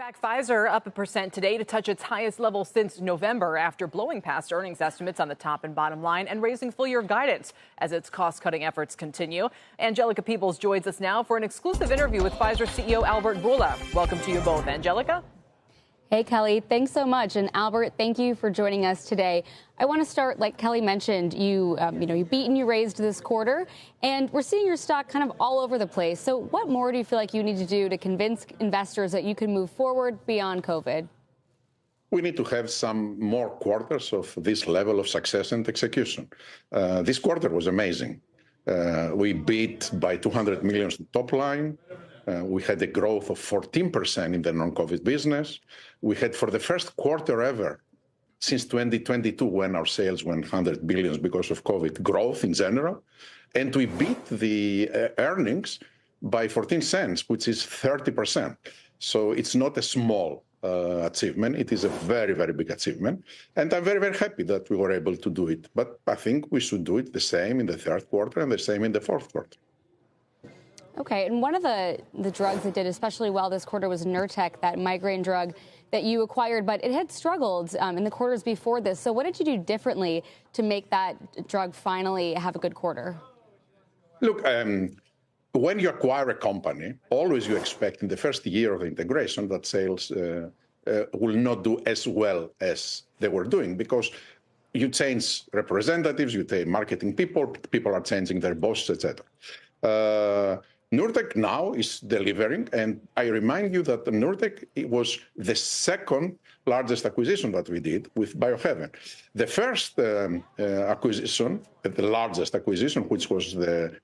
Back Pfizer up 1% today to touch its highest level since November after blowing past earnings estimates on the top and bottom line and raising full-year guidance as its cost-cutting efforts continue. Angelica Peoples joins us now for an exclusive interview with Pfizer CEO Albert Bourla. Welcome to you both, Angelica. Hey, Kelly, thanks so much. And Albert, thank you for joining us today. I want to start, like Kelly mentioned, you beat and you raised this quarter, and we're seeing your stock kind of all over the place. So what more do you feel like you need to do to convince investors that you can move forward beyond COVID? We need to have some more quarters of this level of success and execution. This quarter was amazing. We beat by 200 million top line. We had a growth of 14% in the non-COVID business. We had, for the first quarter ever since 2022, when our sales went 100 billion because of COVID, growth in general. And we beat the earnings by 14 cents, which is 30%. So it's not a small achievement. It is a very, very big achievement. And I'm very, very happy that we were able to do it. But I think we should do it the same in the third quarter and the same in the fourth quarter. Okay, and one of the drugs that did especially well this quarter was Nurtec, that migraine drug that you acquired, but it had struggled in the quarters before this. So what did you do differently to make that drug finally have a good quarter? Look, when you acquire a company, always you expect in the first year of integration that sales will not do as well as they were doing, because you change representatives, you take marketing people, people are changing their bosses, etc. Nurtec now is delivering, and I remind you that Nurtec was the second largest acquisition that we did with Biohaven. The first acquisition, the largest acquisition, which was the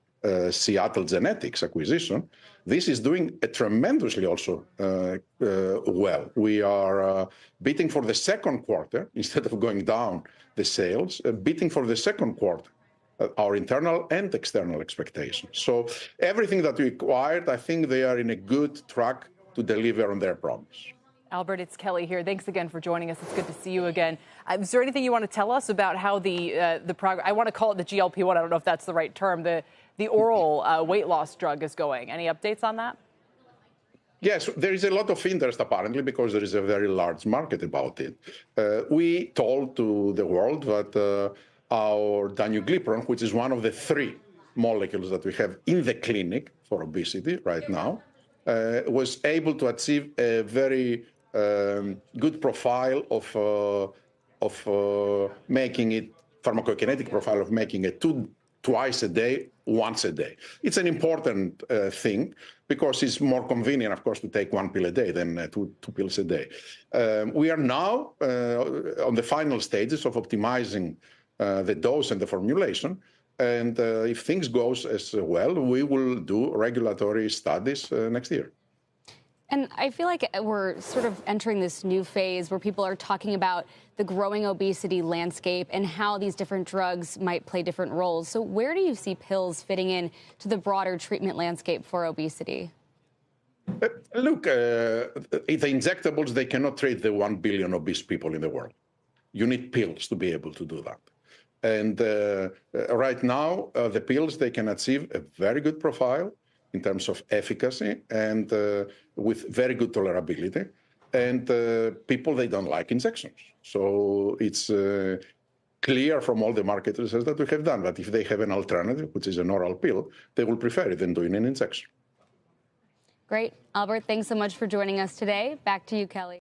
Seattle Genetics acquisition, this is doing tremendously also well. We are beating for the second quarter, instead of going down the sales, beating for the second quarter our internal and external expectations. So everything that we acquired, I think they are in a good track to deliver on their promise. Albert, it's Kelly here. Thanks again for joining us. It's good to see you again. Is there anything you want to tell us about how the progress, I want to call it the GLP-1, I don't know if that's the right term, the oral weight loss drug is going? Any updates on that? Yes, there is a lot of interest, apparently, because there is a very large market about it. We told to the world that our danuglipron, which is one of the 3 molecules that we have in the clinic for obesity right now, was able to achieve a very good profile of making it, pharmacokinetic profile of making it twice a day, once a day. It's an important thing because it's more convenient, of course, to take 1 pill a day than two pills a day. We are now on the final stages of optimizing the dose and the formulation. And if things go as well, we will do regulatory studies next year. And I feel like we're sort of entering this new phase where people are talking about the growing obesity landscape and how these different drugs might play different roles. So where do you see pills fitting in to the broader treatment landscape for obesity? Look, the injectables, they cannot treat the 1 billion obese people in the world. You need pills to be able to do that. And right now, the pills, they can achieve a very good profile in terms of efficacy and with very good tolerability. And people, they don't like injections. So it's clear from all the market research that we have done that if they have an alternative, which is an oral pill, they will prefer it than doing an injection. Great. Albert, thanks so much for joining us today. Back to you, Kelly.